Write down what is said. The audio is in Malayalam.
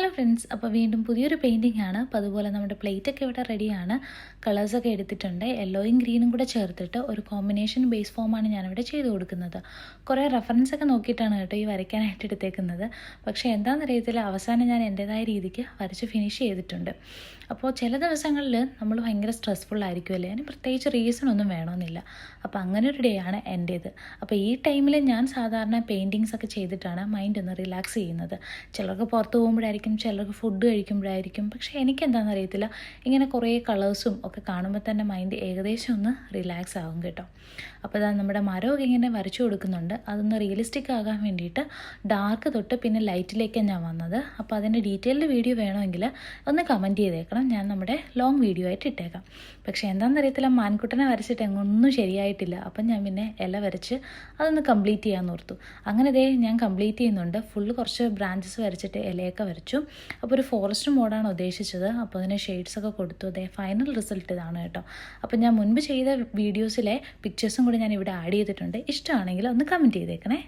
ഹലോ ഫ്രണ്ട്സ്, അപ്പോൾ വീണ്ടും പുതിയൊരു പെയിൻറ്റിംഗ് ആണ്. അപ്പോൾ അതുപോലെ നമ്മുടെ പ്ലേറ്റൊക്കെ ഇവിടെ റെഡിയാണ്. കളേഴ്സൊക്കെ എടുത്തിട്ടുണ്ട്. യെല്ലോയും ഗ്രീനും കൂടെ ചേർത്തിട്ട് ഒരു കോമ്പിനേഷൻ ബേസ് ഫോമാണ് ഞാനിവിടെ ചെയ്ത് കൊടുക്കുന്നത്. കുറേ റെഫറൻസൊക്കെ നോക്കിയിട്ടാണ് കേട്ടോ ഈ വരയ്ക്കാനായിട്ട് എടുത്തേക്കുന്നത്. പക്ഷേ എന്താണെന്നറിയത്തില്ല, അവസാനം ഞാൻ എൻ്റേതായ രീതിക്ക് വരച്ച് ഫിനിഷ് ചെയ്തിട്ടുണ്ട്. അപ്പോൾ ചില ദിവസങ്ങളിൽ നമ്മൾ ഭയങ്കര സ്ട്രെസ്ഫുൾ ആയിരിക്കുമല്ലേ, അതിന് പ്രത്യേകിച്ച് റീസണൊന്നും വേണമെന്നില്ല. അപ്പോൾ അങ്ങനെ ഒരു ഡേ ആണ് എൻ്റേത്. അപ്പോൾ ഈ ടൈമിൽ ഞാൻ സാധാരണ പെയിൻറ്റിങ്സ് ഒക്കെ ചെയ്തിട്ടാണ് മൈൻഡ് ഒന്ന് റിലാക്സ് ചെയ്യുന്നത്. ചിലർക്ക് പുറത്ത് പോകുമ്പോഴായിരിക്കും, ചിലർക്ക് ഫുഡ് കഴിക്കുമ്പോഴായിരിക്കും. പക്ഷേ എനിക്കെന്താണെന്ന് അറിയത്തില്ല, ഇങ്ങനെ കുറേ കളേഴ്സും ഒക്കെ കാണുമ്പോൾ തന്നെ മൈൻഡ് ഏകദേശം ഒന്ന് റിലാക്സ് ആകും കേട്ടോ. അപ്പോൾ അതാ നമ്മുടെ മരമൊക്കെ ഇങ്ങനെ വരച്ചു കൊടുക്കുന്നുണ്ട്. അതൊന്ന് റിയലിസ്റ്റിക് ആകാൻ വേണ്ടിയിട്ട് ഡാർക്ക് തൊട്ട് പിന്നെ ലൈറ്റിലേക്കാണ് ഞാൻ വന്നത്. അപ്പോൾ അതിൻ്റെ ഡീറ്റെയിൽഡ് വീഡിയോ വേണമെങ്കിൽ ഒന്ന് കമൻറ്റ് ചെയ്തേക്കണം, ഞാൻ നമ്മുടെ ലോങ് വീഡിയോ ആയിട്ട് ഇട്ടേക്കാം. പക്ഷേ എന്താണെന്ന് അറിയത്തില്ല, മാൻകുട്ടനെ വരച്ചിട്ട് എങ്ങൊന്നും ശരിയായിട്ടില്ല. അപ്പം ഞാൻ പിന്നെ ഇല വരച്ച് അതൊന്ന് കംപ്ലീറ്റ് ചെയ്യാമെന്ന് ഓർത്തു. അങ്ങനെ ദേ ഞാൻ കംപ്ലീറ്റ് ചെയ്യുന്നുണ്ട്. ഫുള്ള് കുറച്ച് ബ്രാഞ്ചസ് വരച്ചിട്ട് ഇലയൊക്കെ വരച്ചു. അപ്പോൾ ഒരു ഫോറസ്റ്റ് മോഡാണ് ഉദ്ദേശിച്ചത്. അപ്പോൾ അതിന് ഷെയ്ഡ്സൊക്കെ കൊടുത്തു. അതേ ഫൈനൽ റിസൾട്ട് ഇതാണ് കേട്ടോ. അപ്പോൾ ഞാൻ മുൻപ് ചെയ്ത വീഡിയോസിലെ പിക്ചേഴ്സും കൂടി ഞാൻ ഇവിടെ ആഡ് ചെയ്തിട്ടുണ്ട്. ഇഷ്ടമാണെങ്കിൽ ഒന്ന് കമൻറ്റ് ചെയ്തേക്കണേ.